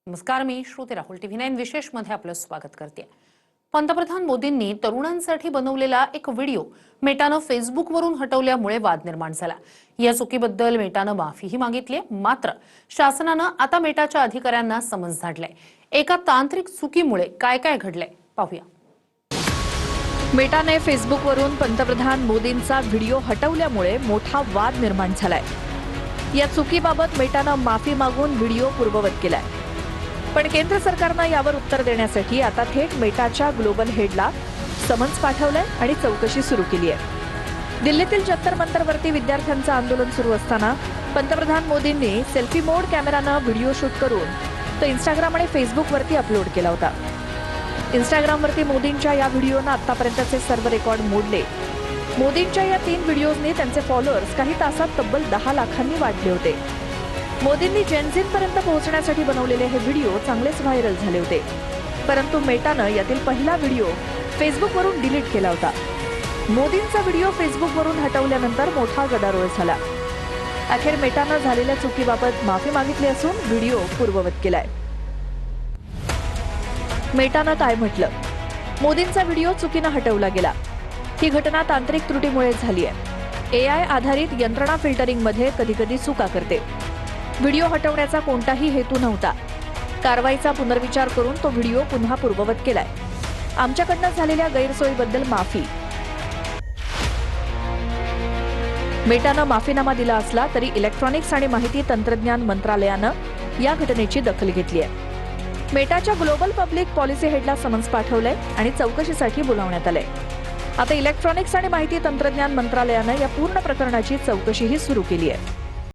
नमस्कार, मी श्रुती राहुल TV9 विशेष मध्ये आपलं स्वागत करते। पंतप्रधान मोदींनी तरुणांसाठी बनवलेला एक व्हिडिओ मेटानं फेसबुकवरून हटवल्यामुळे वाद निर्माण झाला। या चुकीबद्दल मेटानं माफीही मागितली, मात्र शासनानं आता मेटाच्या अधिकाऱ्यांना समन्स धाडलंय। एका तांत्रिक चुकीमुळे काय काय घडलंय पाहूया। मेटाने फेसबुकवरून पंतप्रधान मोदींचा व्हिडिओ हटवल्यामुळे मोठा वाद निर्माण झालाय। या चुकीबाबत मेटानं माफी मागून व्हिडिओ पूर्ववत केलाय, पण केंद्र सरकारनं यावर उत्तर देण्यासाठी आता थेट मेटाच्या ग्लोबल हेडला समन्स पाठवलंय आणि चौकशी सुरू केली आहे। दिल्लीतील जंतर मंतरवरती विद्यार्थ्यांचं आंदोलन सुरू असताना पंतप्रधान मोदींनी सेल्फी मोड कॅमेरानं व्हिडिओ शूट करून तो इंस्टाग्राम आणि फेसबुकवरती अपलोड केला होता। इंस्टाग्रामवरती मोदींच्या या व्हिडिओनं आतापर्यंतचे सर्व रेकॉर्ड मोडले। मोदींच्या या 3 व्हिडिओजनी त्यांचे फॉलोअर्स काही तासात तब्बल 10 लाखांनी वाढले होते। मोदींनी जेनझींपर्यंत पोहोचण्यासाठी बनवलेले हे व्हिडिओ चांगलेच व्हायरल झाले होते, परंतु मेटानं यातील पहिला व्हिडिओ फेसबुकवरून डिलीट केला होता। मोदींचा व्हिडिओ फेसबुकवरून हटवल्यानंतर मोठा गदारोळ झाला। अखेर मेटानं झालेल्या चुकीबाबत माफी मागितली असून व्हिडिओ पूर्ववत केलाय। मेटानं काय म्हटलं? मोदींचा व्हिडिओ चुकीनं हटवला गेला। ही घटना तांत्रिक त्रुटीमुळे झाली आहे। AI आधारित यंत्रणा फिल्टरिंगमध्ये कधी-कधी चुका करते। व्हिडिओ हटवण्याचा कोणताही हेतू नव्हता। कारवाईचा पुनर्विचार करून तो व्हिडिओ पुन्हा पूर्ववत केलाय। आमच्याकडनं झालेल्या गैरसोयीबद्दल माफी। मेटानं माफीनामा दिला असला तरी इलेक्ट्रॉनिक्स आणि माहिती तंत्रज्ञान मंत्रालयानं या घटनेची दखल घेतली आहे। मेटाच्या ग्लोबल पब्लिक पॉलिसी हेडला समन्स पाठवलंय आणि चौकशीसाठी बोलावण्यात आलंय। आता इलेक्ट्रॉनिक्स आणि माहिती तंत्रज्ञान मंत्रालयानं या पूर्ण प्रकरणाची चौकशीही सुरू केली आहे।